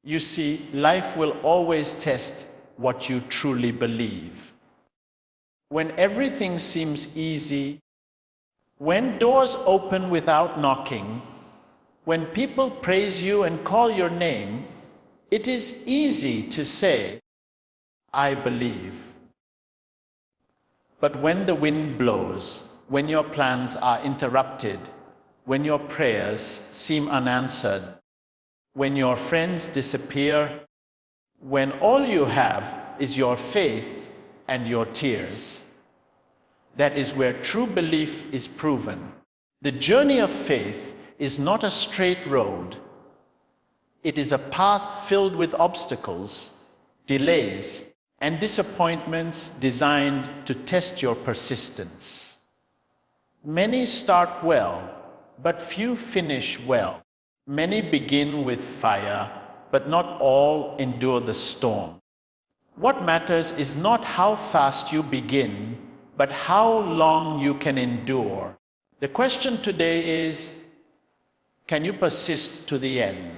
You see, life will always test what you truly believe. When everything seems easy, when doors open without knocking, when people praise you and call your name, it is easy to say, I believe. But when the wind blows, when your plans are interrupted, when your prayers seem unanswered, when your friends disappear, when all you have is your faith and your tears, that is where true belief is proven. The journey of faith is not a straight road. It is a path filled with obstacles, delays, and disappointments designed to test your persistence. Many start well, but few finish well. Many begin with fire, but not all endure the storm. What matters is not how fast you begin, but how long you can endure. The question today is, can you persist to the end?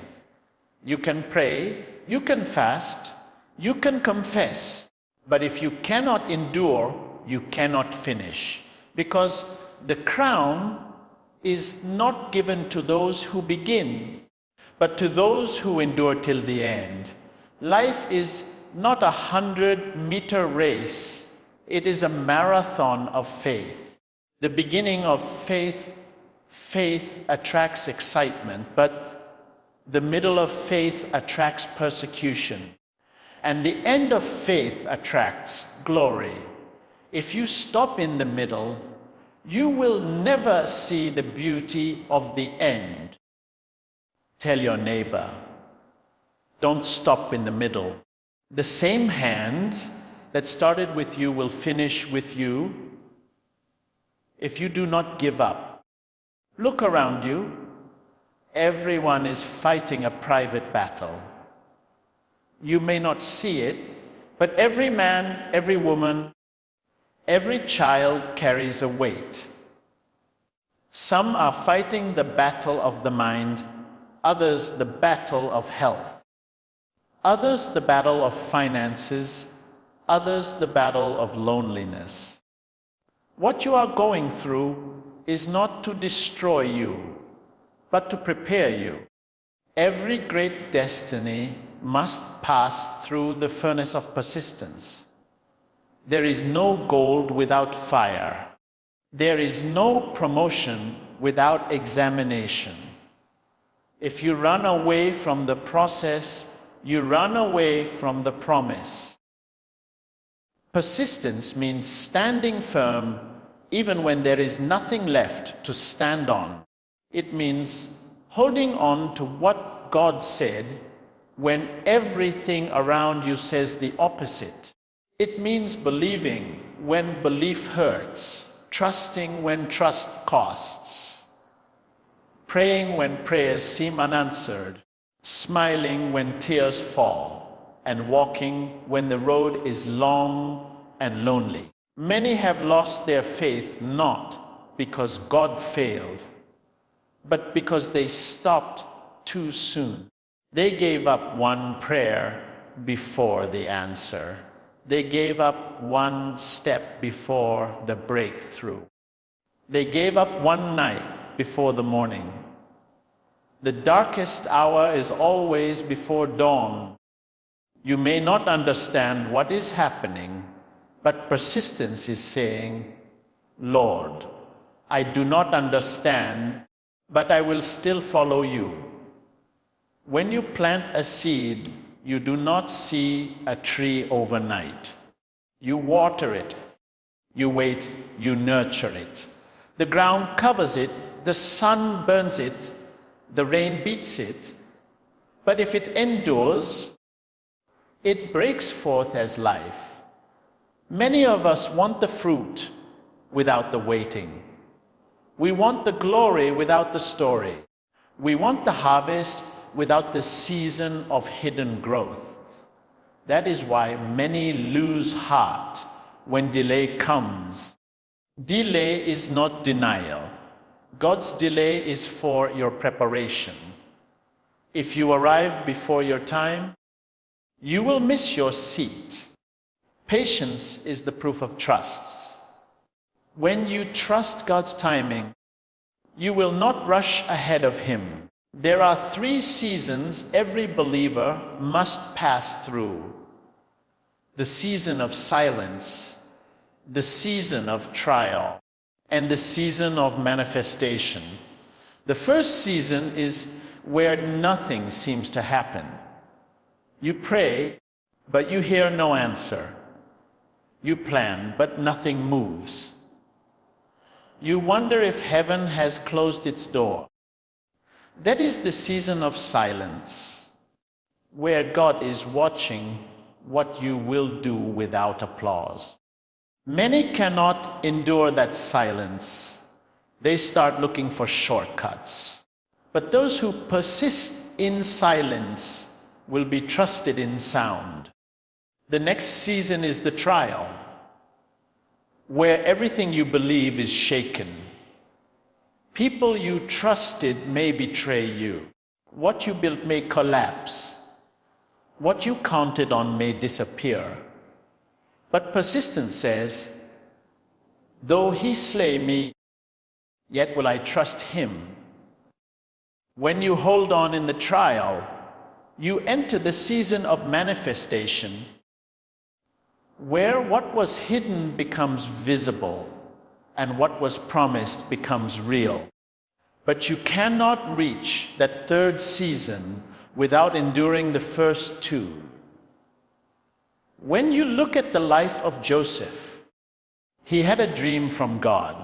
You can pray, you can fast, you can confess, but if you cannot endure, you cannot finish. Because the crown is not given to those who begin, but to those who endure till the end. Life is not a 100-meter race. It is a marathon of faith. The beginning of faith attracts excitement, but the middle of faith attracts persecution. And the end of faith attracts glory. If you stop in the middle, you will never see the beauty of the end. Tell your neighbor, don't stop in the middle. The same hand that started with you will finish with you if you do not give up. Look around you. Everyone is fighting a private battle. You may not see it, but every man, every woman, every child carries a weight. Some are fighting the battle of the mind, others the battle of health, others the battle of finances, others the battle of loneliness. What you are going through is not to destroy you, but to prepare you. Every great destiny must pass through the furnace of persistence. There is no gold without fire. There is no promotion without examination. If you run away from the process, you run away from the promise. Persistence means standing firm even when there is nothing left to stand on. It means holding on to what God said when everything around you says the opposite. It means believing when belief hurts, trusting when trust costs, praying when prayers seem unanswered, smiling when tears fall, and walking when the road is long and lonely. Many have lost their faith not because God failed, but because they stopped too soon. They gave up one prayer before the answer. They gave up one step before the breakthrough. They gave up one night before the morning. The darkest hour is always before dawn. You may not understand what is happening, but persistence is saying, Lord, I do not understand, but I will still follow you. When you plant a seed, you do not see a tree overnight. You water it, you wait, you nurture it. The ground covers it, the sun burns it, the rain beats it. But if it endures, it breaks forth as life. Many of us want the fruit without the waiting. We want the glory without the story. We want the harvest without the season of hidden growth. That is why many lose heart when delay comes. Delay is not denial. God's delay is for your preparation. If you arrive before your time, you will miss your seat. Patience is the proof of trust. When you trust God's timing, you will not rush ahead of Him. There are 3 seasons every believer must pass through: the season of silence, the season of trial, and the season of manifestation. The first season is where nothing seems to happen. You pray, but you hear no answer. You plan, but nothing moves. You wonder if heaven has closed its door. That is the season of silence, where God is watching what you will do without applause. Many cannot endure that silence. They start looking for shortcuts. But those who persist in silence will be trusted in sound. The next season is the trial, where everything you believe is shaken. People you trusted may betray you. What you built may collapse. What you counted on may disappear. But persistence says, though he slay me, yet will I trust him. When you hold on in the trial, you enter the season of manifestation, where what was hidden becomes visible and what was promised becomes real. But you cannot reach that 3rd season without enduring the first 2. When you look at the life of Joseph, he had a dream from God.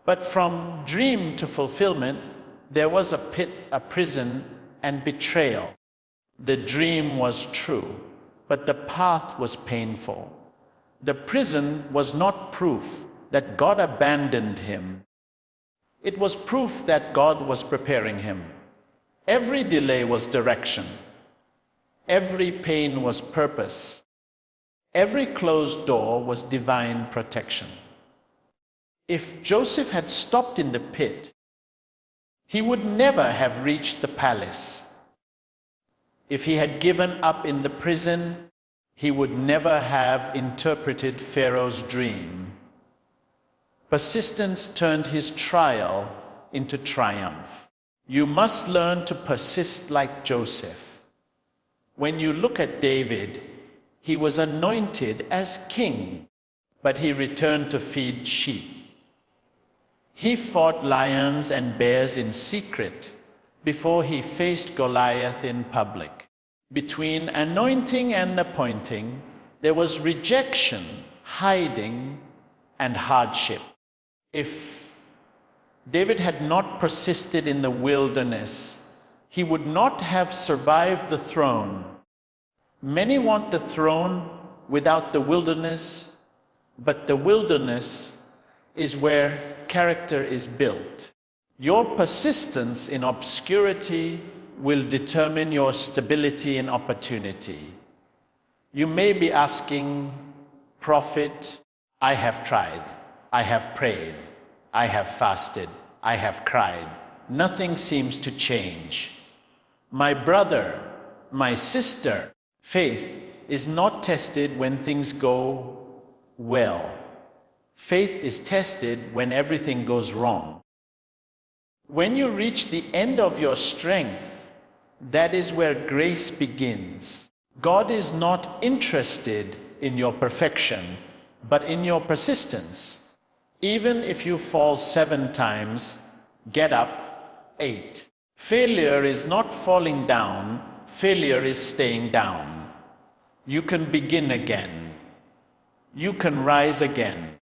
But from dream to fulfillment, there was a pit, a prison, and betrayal. The dream was true, but the path was painful. The prison was not proof that God abandoned him. It was proof that God was preparing him. Every delay was direction. Every pain was purpose. Every closed door was divine protection. If Joseph had stopped in the pit, he would never have reached the palace. If he had given up in the prison, he would never have interpreted Pharaoh's dream. Persistence turned his trial into triumph. You must learn to persist like Joseph. When you look at David, he was anointed as king, but he returned to feed sheep. He fought lions and bears in secret before he faced Goliath in public. Between anointing and appointing, there was rejection, hiding, and hardship. If David had not persisted in the wilderness, he would not have survived the throne. Many want the throne without the wilderness, but the wilderness is where character is built. Your persistence in obscurity will determine your stability in opportunity. You may be asking, Prophet, I have tried, I have prayed, I have fasted, I have cried. Nothing seems to change. My brother, my sister, faith is not tested when things go well. Faith is tested when everything goes wrong. When you reach the end of your strength, that is where grace begins. God is not interested in your perfection, but in your persistence. Even if you fall 7 times, get up 8. Failure is not falling down, failure is staying down. You can begin again. You can rise again.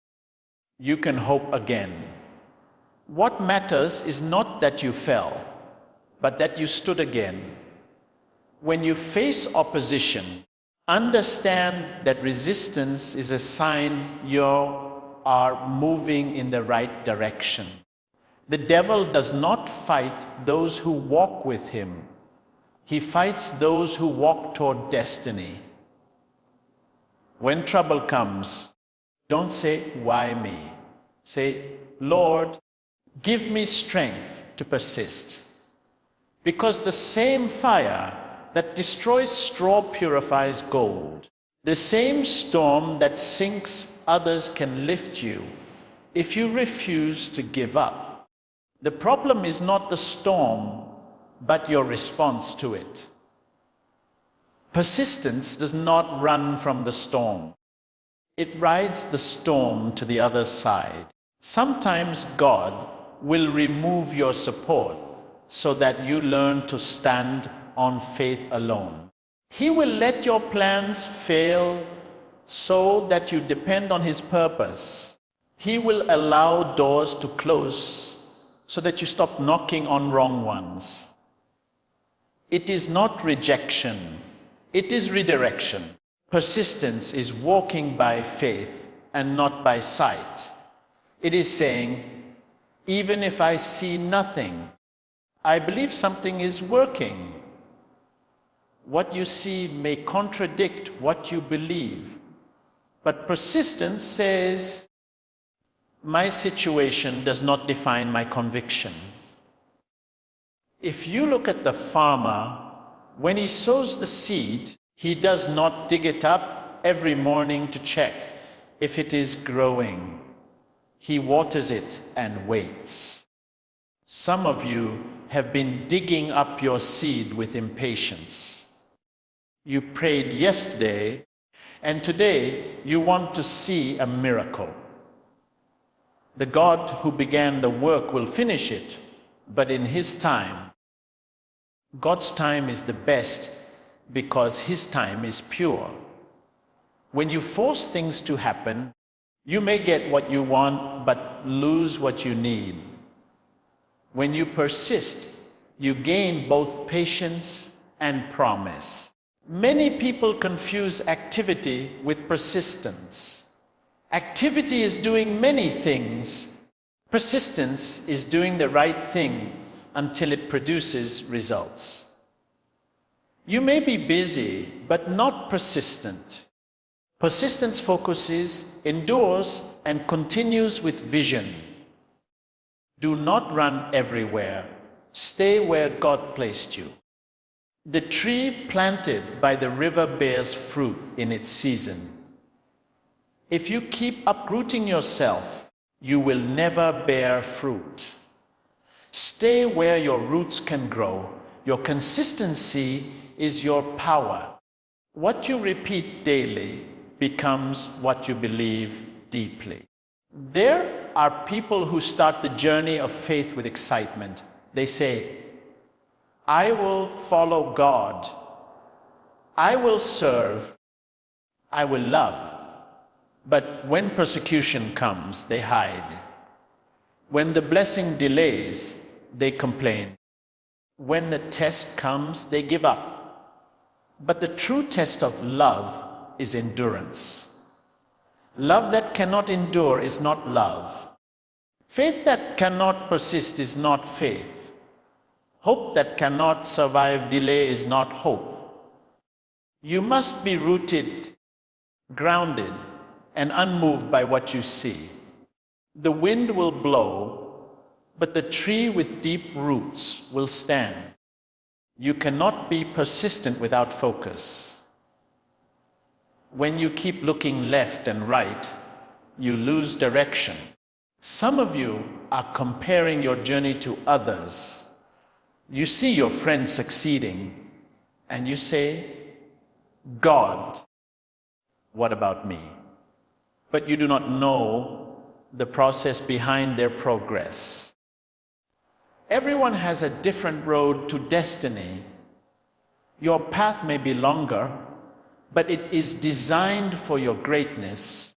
You can hope again. What matters is not that you fell, but that you stood again. When you face opposition, understand that resistance is a sign you are moving in the right direction. The devil does not fight those who walk with him. He fights those who walk toward destiny. When trouble comes, don't say, why me? Say, Lord, give me strength to persist. Because the same fire that destroys straw purifies gold. The same storm that sinks others can lift you if you refuse to give up. The problem is not the storm, but your response to it. Persistence does not run from the storm. It rides the storm to the other side. Sometimes God will remove your support so that you learn to stand on faith alone. He will let your plans fail so that you depend on His purpose. He will allow doors to close so that you stop knocking on wrong ones. It is not rejection, it is redirection. Persistence is walking by faith and not by sight. It is saying, even if I see nothing, I believe something is working. What you see may contradict what you believe, but persistence says, my situation does not define my conviction. If you look at the farmer, when he sows the seed, he does not dig it up every morning to check if it is growing. He waters it and waits. Some of you have been digging up your seed with impatience. You prayed yesterday, and today you want to see a miracle. The God who began the work will finish it, but in His time. God's time is the best because His time is pure. When you force things to happen, you may get what you want, but lose what you need. When you persist, you gain both patience and promise. Many people confuse activity with persistence. Activity is doing many things. Persistence is doing the right thing until it produces results. You may be busy, but not persistent. Persistence focuses, endures, and continues with vision. Do not run everywhere. Stay where God placed you. The tree planted by the river bears fruit in its season. If you keep uprooting yourself, you will never bear fruit. Stay where your roots can grow. Your consistency is your power. What you repeat daily becomes what you believe deeply. There are people who start the journey of faith with excitement. They say, I will follow God. I will serve. I will love. But when persecution comes, they hide. When the blessing delays, they complain. When the test comes, they give up. But the true test of love is endurance. Love that cannot endure is not love. Faith that cannot persist is not faith. Hope that cannot survive delay is not hope. You must be rooted, grounded, and unmoved by what you see. The wind will blow, but the tree with deep roots will stand. You cannot be persistent without focus. When you keep looking left and right, you lose direction. Some of you are comparing your journey to others. You see your friend succeeding, and you say, God, what about me? But you do not know the process behind their progress. Everyone has a different road to destiny. Your path may be longer, but it is designed for your greatness.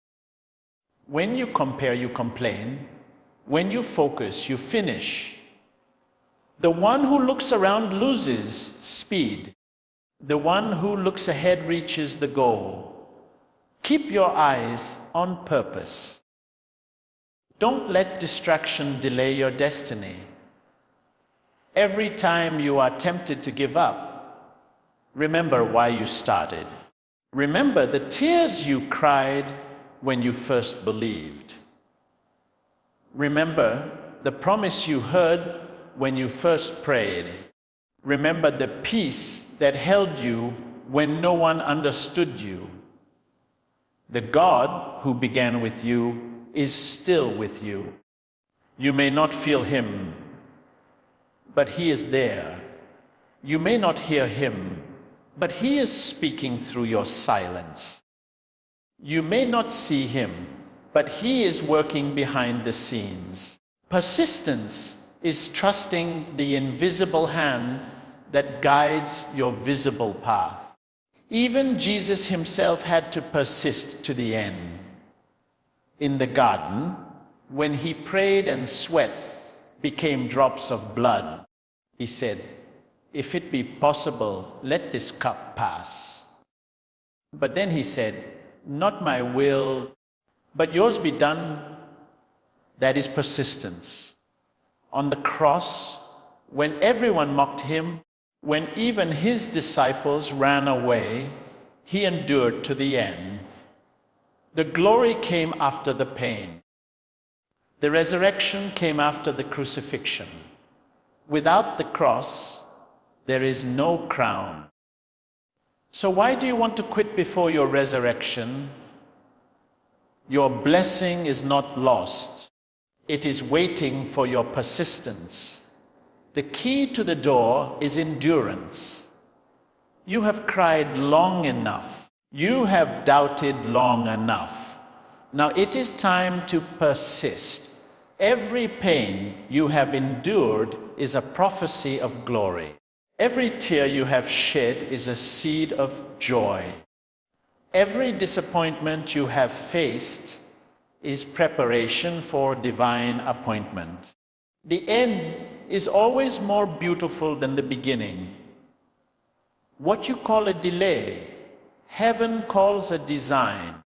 When you compare, you complain. When you focus, you finish. The one who looks around loses speed. The one who looks ahead reaches the goal. Keep your eyes on purpose. Don't let distraction delay your destiny. Every time you are tempted to give up, remember why you started. Remember the tears you cried when you first believed. Remember the promise you heard when you first prayed. Remember the peace that held you when no one understood you. The God who began with you is still with you. You may not feel him, but he is there. You may not hear him, but he is speaking through your silence. You may not see him, but he is working behind the scenes. Persistence is trusting the invisible hand that guides your visible path. Even Jesus himself had to persist to the end. In the garden, when he prayed and sweat became drops of blood, he said, "If it be possible, let this cup pass." But then he said, "Not my will, but yours be done." That is persistence. On the cross, when everyone mocked him, when even his disciples ran away, he endured to the end. The glory came after the pain. The resurrection came after the crucifixion. Without the cross, there is no crown. So why do you want to quit before your resurrection? Your blessing is not lost. It is waiting for your persistence. The key to the door is endurance. You have cried long enough. You have doubted long enough. Now it is time to persist. Every pain you have endured is a prophecy of glory. Every tear you have shed is a seed of joy. Every disappointment you have faced is preparation for divine appointment. The end is always more beautiful than the beginning. What you call a delay, heaven calls a design.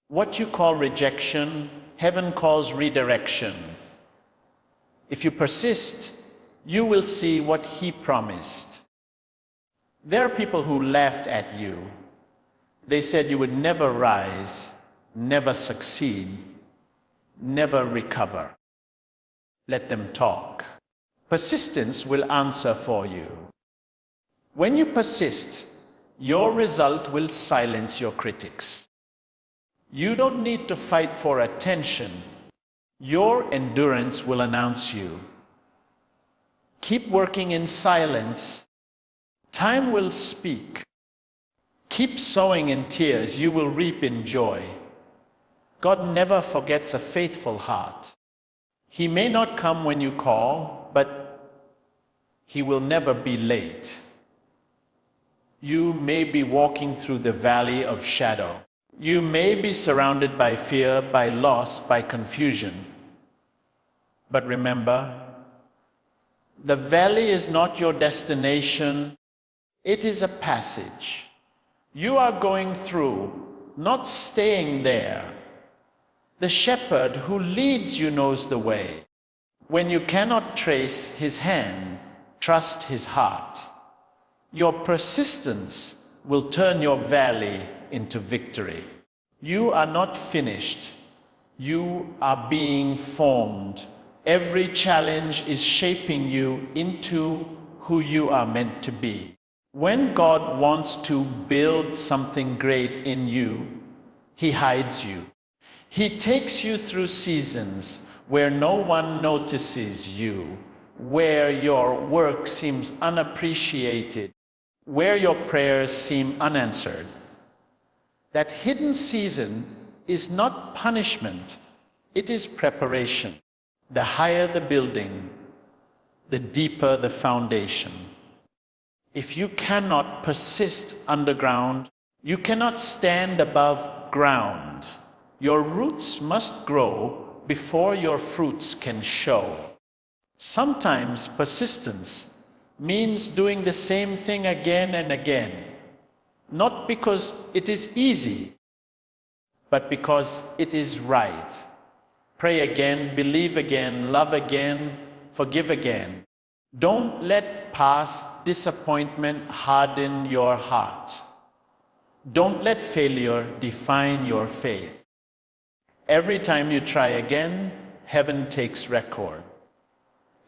What you call rejection, heaven calls redirection. If you persist, you will see what he promised. There are people who laughed at you. They said you would never rise, never succeed, never recover. Let them talk. Persistence will answer for you. When you persist, your result will silence your critics. You don't need to fight for attention. Your endurance will announce you. Keep working in silence. Time will speak. Keep sowing in tears. You will reap in joy. God never forgets a faithful heart. He may not come when you call, but he will never be late. You may be walking through the valley of shadow. You may be surrounded by fear, by loss, by confusion. But remember, the valley is not your destination. It is a passage. You are going through, not staying there. The shepherd who leads you knows the way. When you cannot trace his hand, trust his heart. Your persistence will turn your valley into victory. You are not finished. You are being formed. Every challenge is shaping you into who you are meant to be. When God wants to build something great in you, he hides you. He takes you through seasons where no one notices you, where your work seems unappreciated, where your prayers seem unanswered. That hidden season is not punishment, it is preparation. The higher the building, the deeper the foundation. If you cannot persist underground, you cannot stand above ground. Your roots must grow before your fruits can show. Sometimes persistence means doing the same thing again and again, not because it is easy, but because it is right. Pray again, believe again, love again, forgive again. Don't let past disappointment harden your heart. Don't let failure define your faith. Every time you try again, heaven takes record.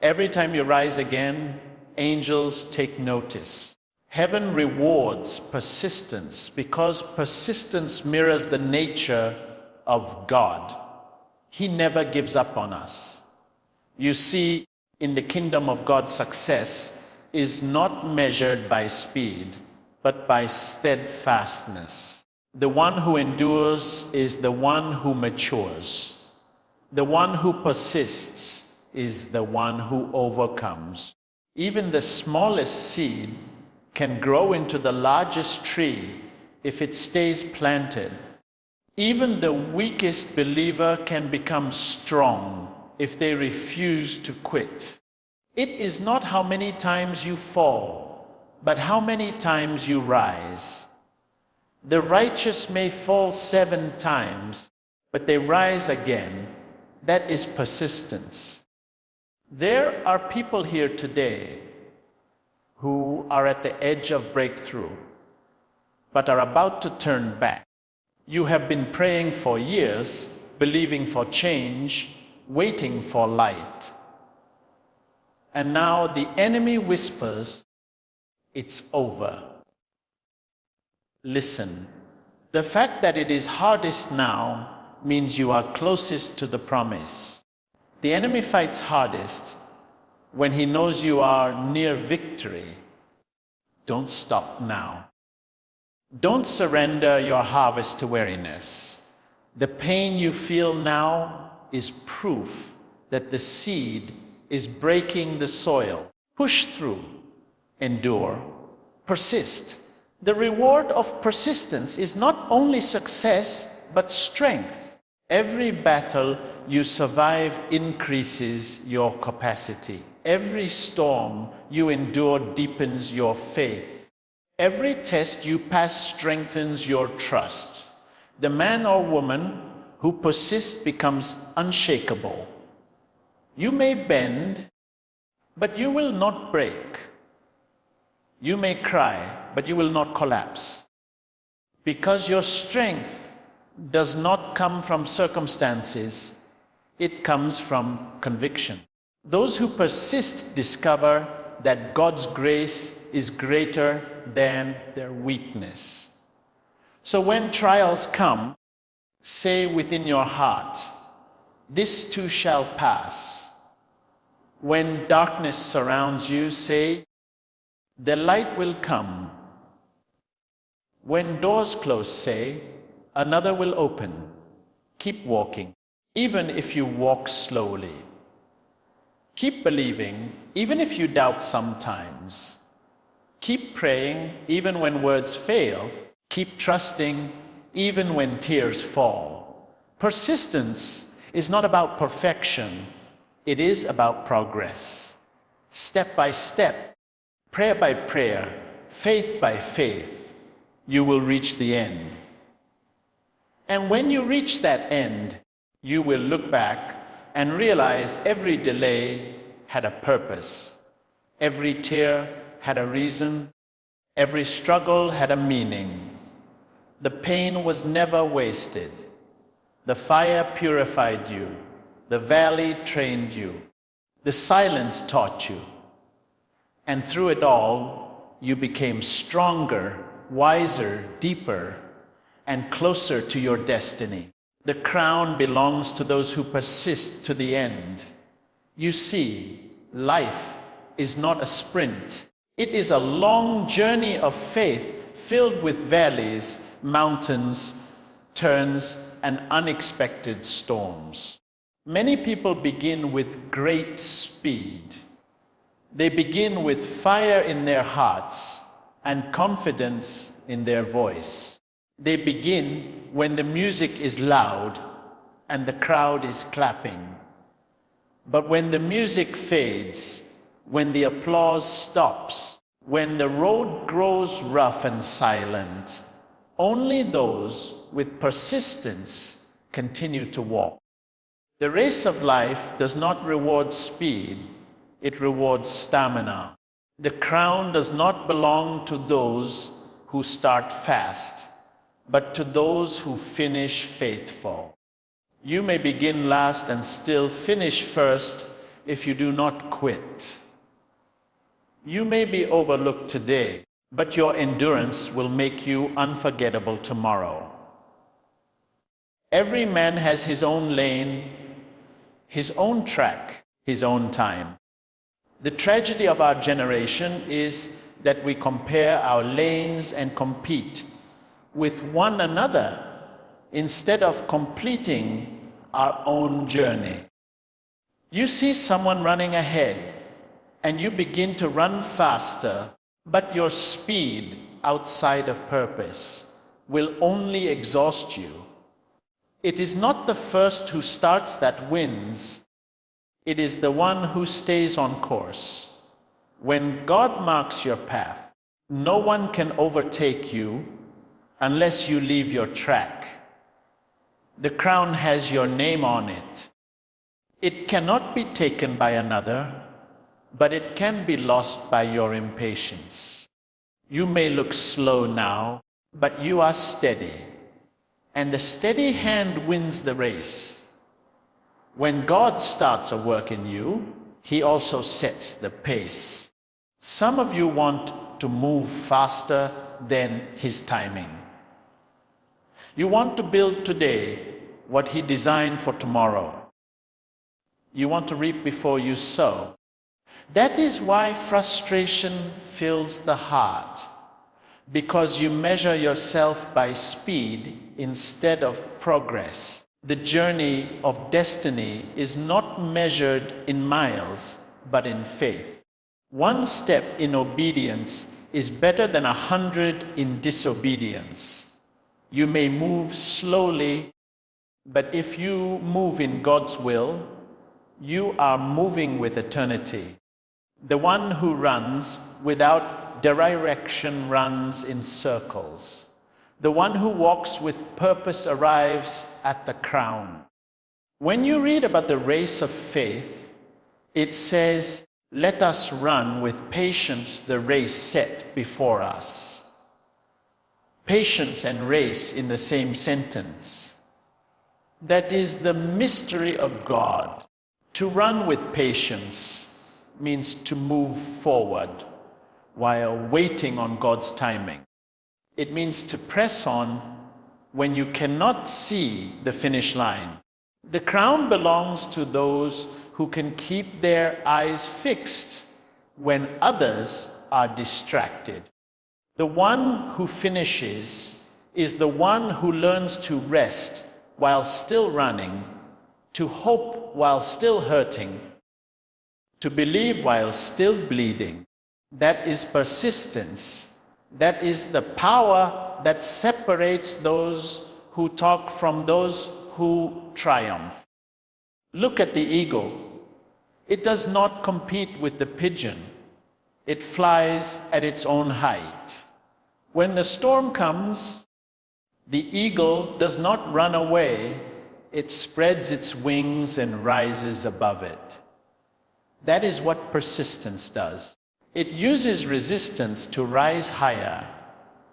Every time you rise again, angels take notice. Heaven rewards persistence because persistence mirrors the nature of God. He never gives up on us. You see, in the kingdom of God, success is not measured by speed, but by steadfastness. The one who endures is the one who matures. The one who persists is the one who overcomes. Even the smallest seed can grow into the largest tree if it stays planted. Even the weakest believer can become strong if they refuse to quit. It is not how many times you fall, but how many times you rise. The righteous may fall 7 times, but they rise again. That is persistence. There are people here today who are at the edge of breakthrough, but are about to turn back. You have been praying for years, believing for change, waiting for light. And now the enemy whispers, it's over. Listen, the fact that it is hardest now means you are closest to the promise. The enemy fights hardest when he knows you are near victory. Don't stop now. Don't surrender your harvest to weariness. The pain you feel now is proof that the seed is breaking the soil. Push through, endure, persist. The reward of persistence is not only success, but strength. Every battle you survive increases your capacity. Every storm you endure deepens your faith. Every test you pass strengthens your trust. The man or woman who persists becomes unshakable. You may bend, but you will not break. You may cry, but you will not collapse. Because your strength does not come from circumstances, it comes from conviction. Those who persist discover that God's grace is greater than their weakness. So when trials come, say within your heart, this too shall pass. When darkness surrounds you, say, the light will come. When doors close, say, another will open. Keep walking, even if you walk slowly. Keep believing, even if you doubt sometimes. Keep praying, even when words fail. Keep trusting, even when tears fall. Persistence is not about perfection. It is about progress. Step by step, prayer by prayer, faith by faith, you will reach the end. And when you reach that end, you will look back and realize every delay had a purpose. Every tear had a reason. Every struggle had a meaning. The pain was never wasted. The fire purified you. The valley trained you. The silence taught you. And through it all, you became stronger, wiser, deeper, and closer to your destiny. The crown belongs to those who persist to the end. You see, life is not a sprint. It is a long journey of faith filled with valleys, mountains, turns, and unexpected storms. Many people begin with great speed. They begin with fire in their hearts and confidence in their voice. They begin when the music is loud and the crowd is clapping. But when the music fades, when the applause stops, when the road grows rough and silent, only those with persistence continue to walk. The race of life does not reward speed, it rewards stamina. The crown does not belong to those who start fast, but to those who finish faithful. You may begin last and still finish first if you do not quit. You may be overlooked today, but your endurance will make you unforgettable tomorrow. Every man has his own lane, his own track, his own time. The tragedy of our generation is that we compare our lanes and compete with one another instead of completing our own journey. You see someone running ahead and you begin to run faster, but your speed outside of purpose will only exhaust you. It is not the first who starts that wins. It is the one who stays on course. When God marks your path, no one can overtake you unless you leave your track. The crown has your name on it. It cannot be taken by another, but it can be lost by your impatience. You may look slow now, but you are steady, and the steady hand wins the race. When God starts a work in you, He also sets the pace. Some of you want to move faster than His timing. You want to build today what He designed for tomorrow. You want to reap before you sow. That is why frustration fills the heart, because you measure yourself by speed instead of progress. The journey of destiny is not measured in miles, but in faith. One step in obedience is better than 100 in disobedience. You may move slowly, but if you move in God's will, you are moving with eternity. The one who runs without direction runs in circles. The one who walks with purpose arrives at the crown. When you read about the race of faith, it says, "Let us run with patience the race set before us." Patience and race in the same sentence. That is the mystery of God. To run with patience means to move forward while waiting on God's timing. It means to press on when you cannot see the finish line. The crown belongs to those who can keep their eyes fixed when others are distracted. The one who finishes is the one who learns to rest while still running, to hope while still hurting, to believe while still bleeding. That is persistence. That is the power that separates those who talk from those who triumph. Look at the eagle. It does not compete with the pigeon. It flies at its own height. When the storm comes, the eagle does not run away. It spreads its wings and rises above it. That is what persistence does. It uses resistance to rise higher.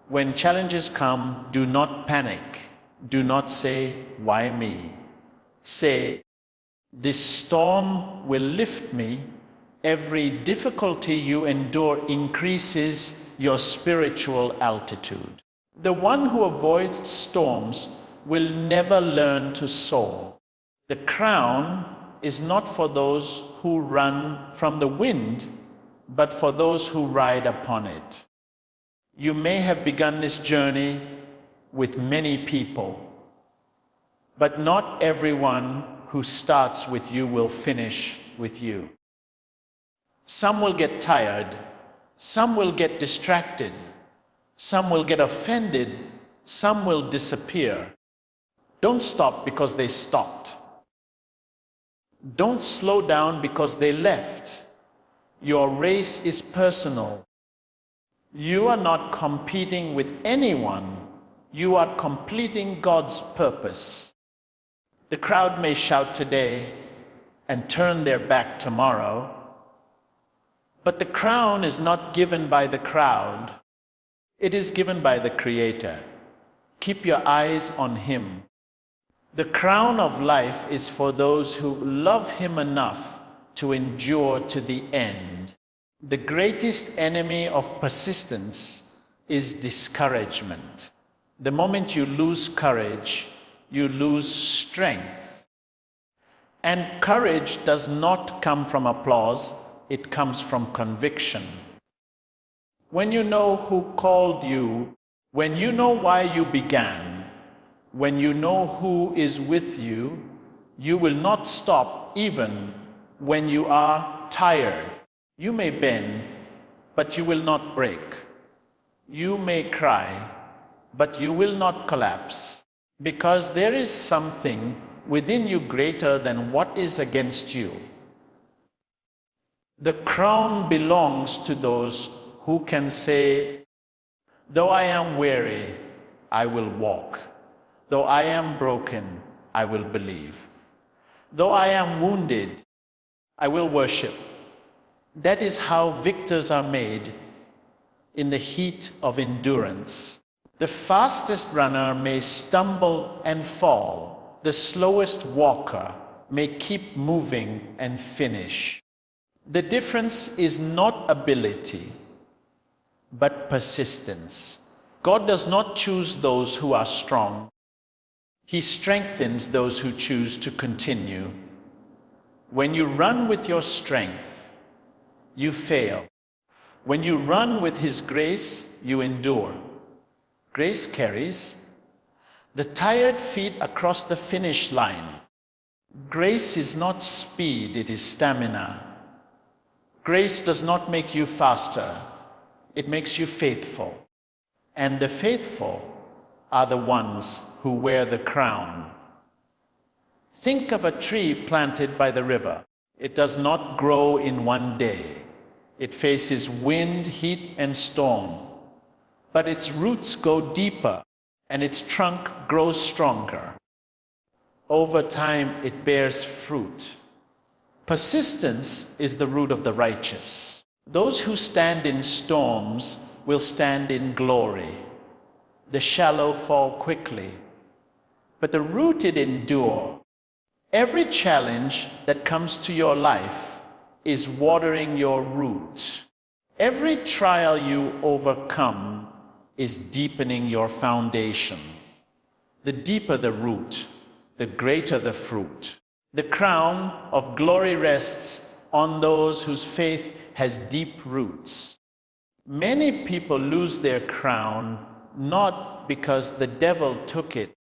When challenges come, do not panic. Do not say, "Why me?" Say, "This storm will lift me." Every difficulty you endure increases your spiritual altitude. The one who avoids storms will never learn to soar. The crown is not for those who run from the wind, but for those who ride upon it. You may have begun this journey with many people, but not everyone who starts with you will finish with you. Some will get tired, some will get distracted, some will get offended, some will disappear. Don't stop because they stopped. Don't slow down because they left. Your race is personal. You are not competing with anyone. You are completing God's purpose. The crowd may shout today and turn their back tomorrow, but the crown is not given by the crowd. It is given by the Creator. Keep your eyes on Him. The crown of life is for those who love Him enough to endure to the end. The greatest enemy of persistence is discouragement. The moment you lose courage, you lose strength. And courage does not come from applause, it comes from conviction. When you know who called you, when you know why you began, when you know who is with you, you will not stop even when you are tired. You may bend, but you will not break. You may cry, but you will not collapse, because there is something within you greater than what is against you. The crown belongs to those who can say, though I am weary, I will walk. Though I am broken, I will believe. Though I am wounded, I will worship. That is how victors are made in the heat of endurance. The fastest runner may stumble and fall. The slowest walker may keep moving and finish. The difference is not ability, but persistence. God does not choose those who are strong. He strengthens those who choose to continue. When you run with your strength, you fail. When you run with His grace, you endure. Grace carries the tired feet across the finish line. Grace is not speed, it is stamina. Grace does not make you faster, it makes you faithful. And the faithful are the ones who wear the crown. Think of a tree planted by the river. It does not grow in one day. It faces wind, heat, and storm. But its roots go deeper, and its trunk grows stronger. Over time, it bears fruit. Persistence is the root of the righteous. Those who stand in storms will stand in glory. The shallow fall quickly, but the rooted endure. Every challenge that comes to your life is watering your root. Every trial you overcome is deepening your foundation. The deeper the root, the greater the fruit. The crown of glory rests on those whose faith has deep roots. Many people lose their crown not because the devil took it,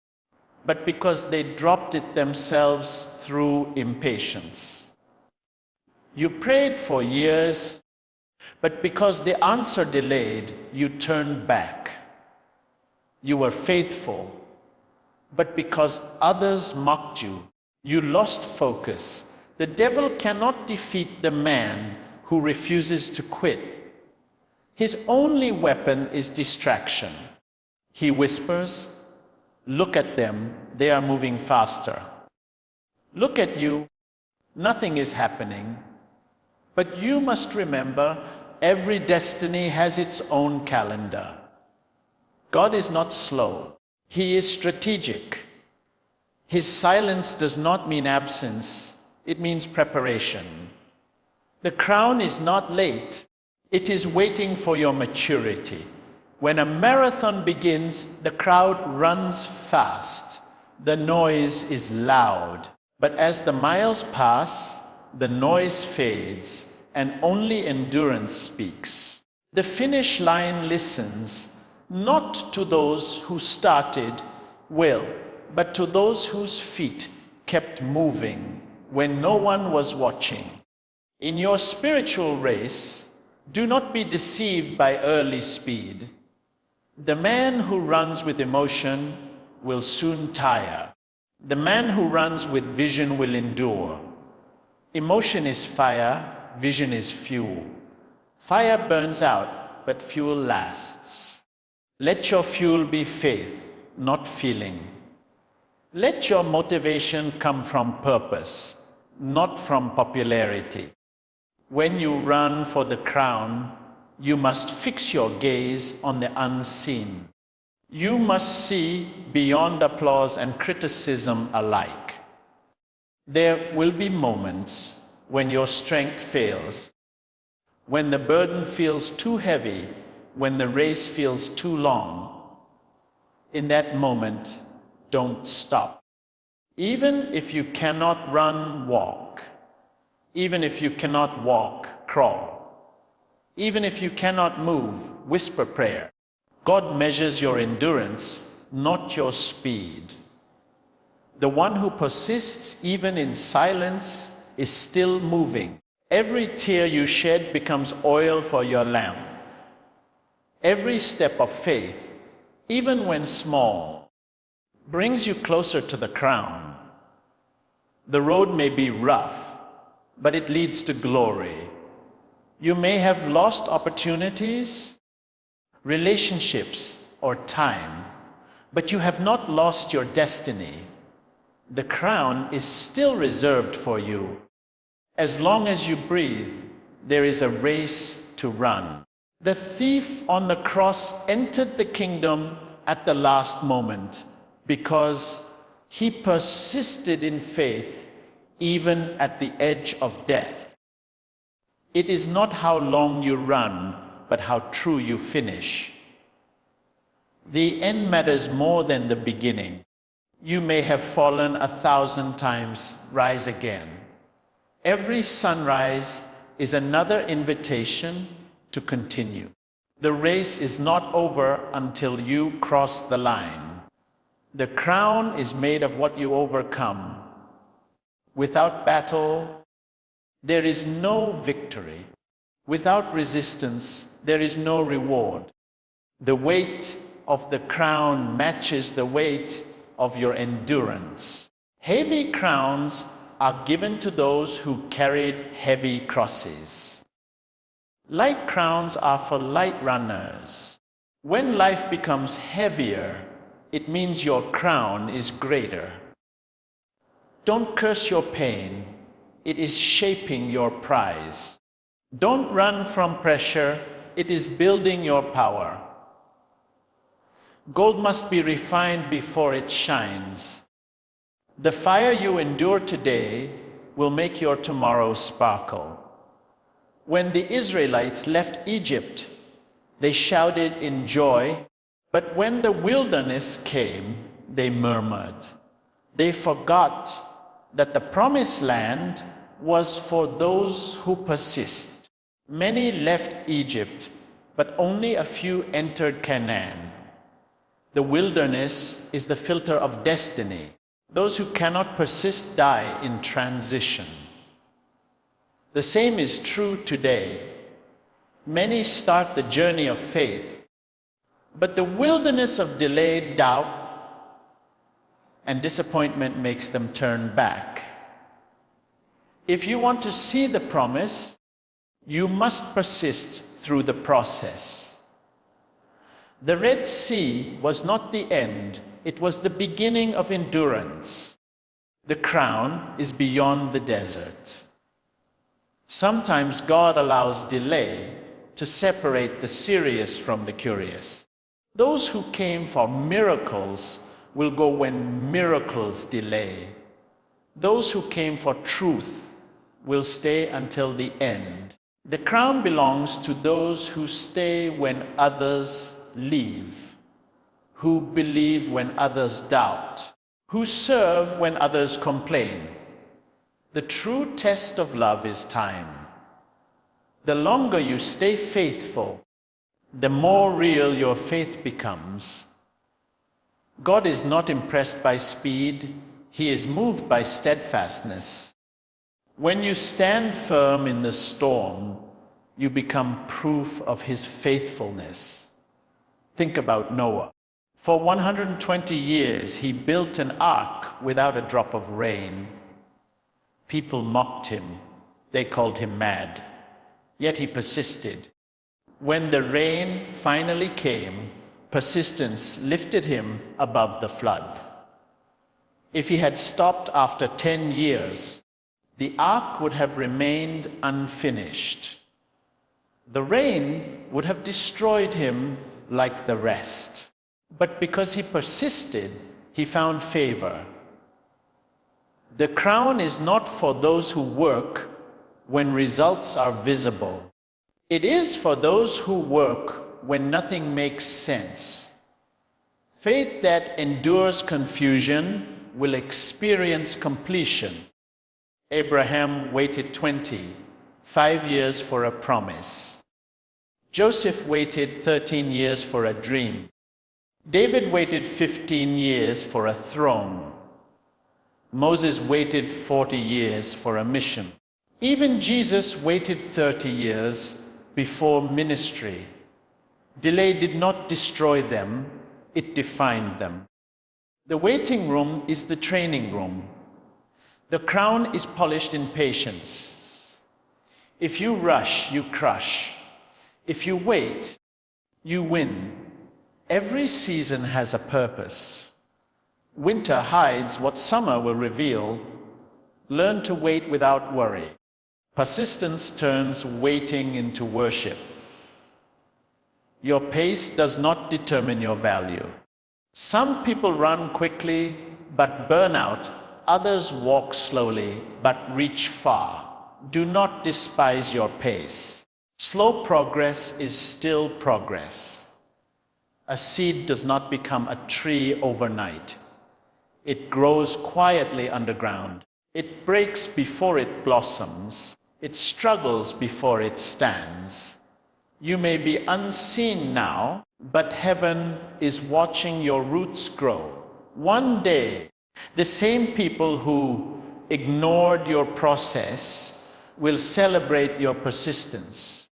but because they dropped it themselves through impatience. You prayed for years, but because the answer delayed, you turned back. You were faithful, but because others mocked you, you lost focus. The devil cannot defeat the man who refuses to quit. His only weapon is distraction. He whispers, "Look at them, they are moving faster. Look at you, nothing is happening." But you must remember, every destiny has its own calendar. God is not slow. He is strategic. His silence does not mean absence. It means preparation. The crown is not late. It is waiting for your maturity. When a marathon begins, the crowd runs fast. The noise is loud. But as the miles pass, the noise fades, and only endurance speaks. The finish line listens, not to those who started well, but to those whose feet kept moving when no one was watching. In your spiritual race, do not be deceived by early speed. The man who runs with emotion will soon tire. The man who runs with vision will endure. Emotion is fire, vision is fuel. Fire burns out, but fuel lasts. Let your fuel be faith, not feeling. Let your motivation come from purpose, not from popularity. When you run for the crown, you must fix your gaze on the unseen. You must see beyond applause and criticism alike. There will be moments when your strength fails, when the burden feels too heavy, when the race feels too long, in that moment, don't stop. Even if you cannot run, walk. Even if you cannot walk, crawl. Even if you cannot move, whisper prayer. God measures your endurance, not your speed. The one who persists even in silence is still moving. Every tear you shed becomes oil for your lamp. Every step of faith, even when small, brings you closer to the crown. The road may be rough, but it leads to glory. You may have lost opportunities, relationships, or time, but you have not lost your destiny. The crown is still reserved for you. As long as you breathe, there is a race to run. The thief on the cross entered the kingdom at the last moment because he persisted in faith even at the edge of death. It is not how long you run, but how true you finish. The end matters more than the beginning. You may have fallen 1,000 times, rise again. Every sunrise is another invitation to continue. The race is not over until you cross the line. The crown is made of what you overcome. Without battle, there is no victory. Without resistance, there is no reward. The weight of the crown matches the weight of your endurance. Heavy crowns are given to those who carried heavy crosses. Light crowns are for light runners. When life becomes heavier, it means your crown is greater. Don't curse your pain. It is shaping your prize. Don't run from pressure. It is building your power. Gold must be refined before it shines. The fire you endure today will make your tomorrow sparkle. When the Israelites left Egypt, they shouted in joy, but when the wilderness came, they murmured. They forgot that the promised land was for those who persist. Many left Egypt, but only a few entered Canaan. The wilderness is the filter of destiny. Those who cannot persist die in transition. The same is true today. Many start the journey of faith, but the wilderness of delayed doubt and disappointment makes them turn back. If you want to see the promise, you must persist through the process. The Red Sea was not the end, it was the beginning of endurance. The crown is beyond the desert. Sometimes God allows delay to separate the serious from the curious. Those who came for miracles will go when miracles delay. Those who came for truth will stay until the end. The crown belongs to those who stay when others leave, who believe when others doubt, who serve when others complain. The true test of love is time. The longer you stay faithful, the more real your faith becomes. God is not impressed by speed, He is moved by steadfastness. When you stand firm in the storm, you become proof of His faithfulness. Think about Noah. For 120 years, he built an ark without a drop of rain. People mocked him. They called him mad. Yet he persisted. When the rain finally came, persistence lifted him above the flood. If he had stopped after 10 years, the ark would have remained unfinished. The rain would have destroyed him like the rest. But because he persisted, he found favor. The crown is not for those who work when results are visible. It is for those who work when nothing makes sense. Faith that endures confusion will experience completion. Abraham waited 25 years for a promise. Joseph waited 13 years for a dream. David waited 15 years for a throne. Moses waited 40 years for a mission. Even Jesus waited 30 years before ministry. Delay did not destroy them, it defined them. The waiting room is the training room. The crown is polished in patience. If you rush, you crush. If you wait, you win. Every season has a purpose. Winter hides what summer will reveal. Learn to wait without worry. Persistence turns waiting into worship. Your pace does not determine your value. Some people run quickly but burn out. Others walk slowly but reach far. Do not despise your pace. Slow progress is still progress. A seed does not become a tree overnight. It grows quietly underground. It breaks before it blossoms. It struggles before it stands. You may be unseen now, but heaven is watching your roots grow. One day, the same people who ignored your process will celebrate your persistence.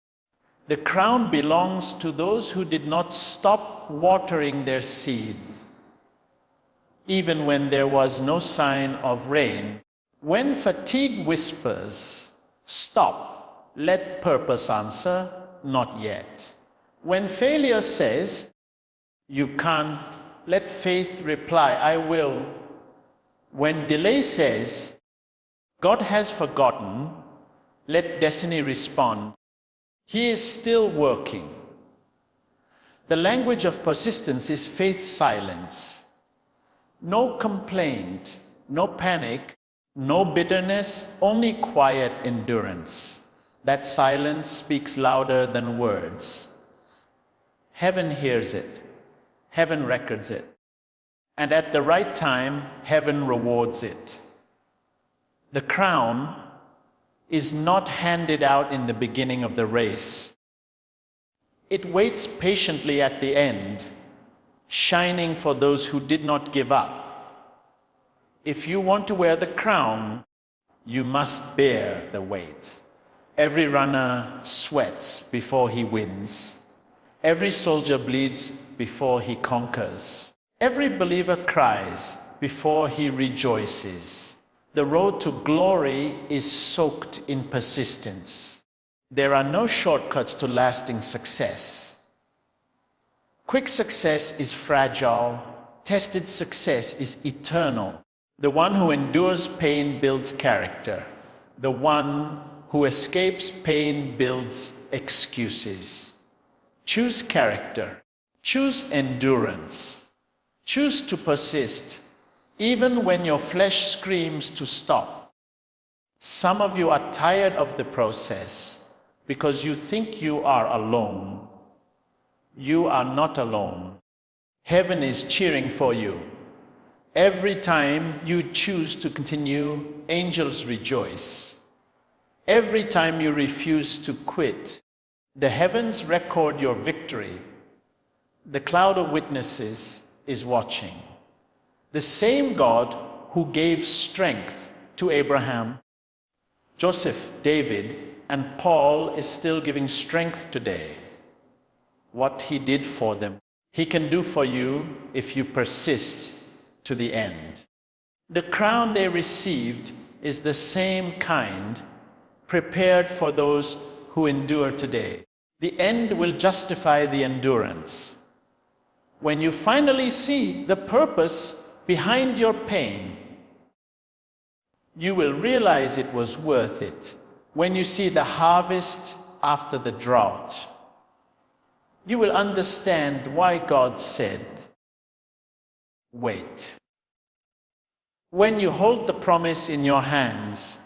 The crown belongs to those who did not stop watering their seed, even when there was no sign of rain. When fatigue whispers, stop, let purpose answer, not yet. When failure says, you can't, let faith reply, I will. When delay says, God has forgotten, let destiny respond, He is still working. The language of persistence is faith silence. No complaint, no panic, no bitterness, only quiet endurance. That silence speaks louder than words. Heaven hears it. Heaven records it. And at the right time, heaven rewards it. The crown is not handed out in the beginning of the race. It waits patiently at the end, shining for those who did not give up. If you want to wear the crown, you must bear the weight. Every runner sweats before he wins. Every soldier bleeds before he conquers. Every believer cries before he rejoices. The road to glory is soaked in persistence. There are no shortcuts to lasting success. Quick success is fragile. Tested success is eternal. The one who endures pain builds character. The one who escapes pain builds excuses. Choose character. Choose endurance. Choose to persist, even when your flesh screams to stop. Some of you are tired of the process because you think you are alone. You are not alone. Heaven is cheering for you. Every time you choose to continue, angels rejoice. Every time you refuse to quit, the heavens record your victory. The cloud of witnesses is watching. The same God who gave strength to Abraham, Joseph, David, and Paul is still giving strength today. What he did for them, he can do for you if you persist to the end. The crown they received is the same kind prepared for those who endure today. The end will justify the endurance. When you finally see the purpose behind your pain, you will realize it was worth it. When you see the harvest after the drought, you will understand why God said, wait. When you hold the promise in your hands,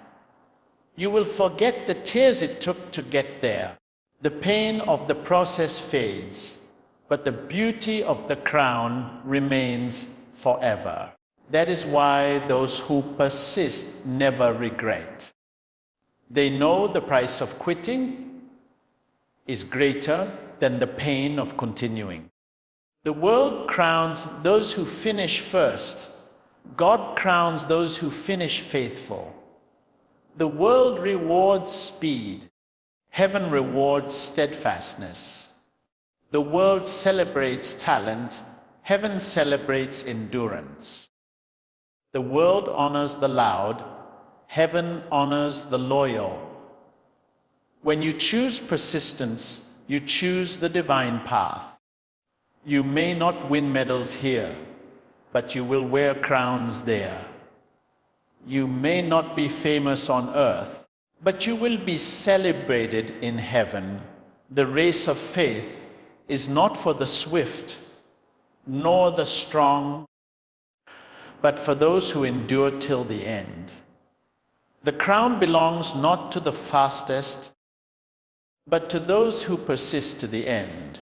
you will forget the tears it took to get there. The pain of the process fades, but the beauty of the crown remains forever. That is why those who persist never regret. They know the price of quitting is greater than the pain of continuing. The world crowns those who finish first. God crowns those who finish faithful. The world rewards speed. Heaven rewards steadfastness. The world celebrates talent. Heaven celebrates endurance. The world honors the loud. Heaven honors the loyal. When you choose persistence, you choose the divine path. You may not win medals here, but you will wear crowns there. You may not be famous on earth, but you will be celebrated in heaven. The race of faith is not for the swift, nor the strong, but for those who endure till the end. The crown belongs not to the fastest, but to those who persist to the end.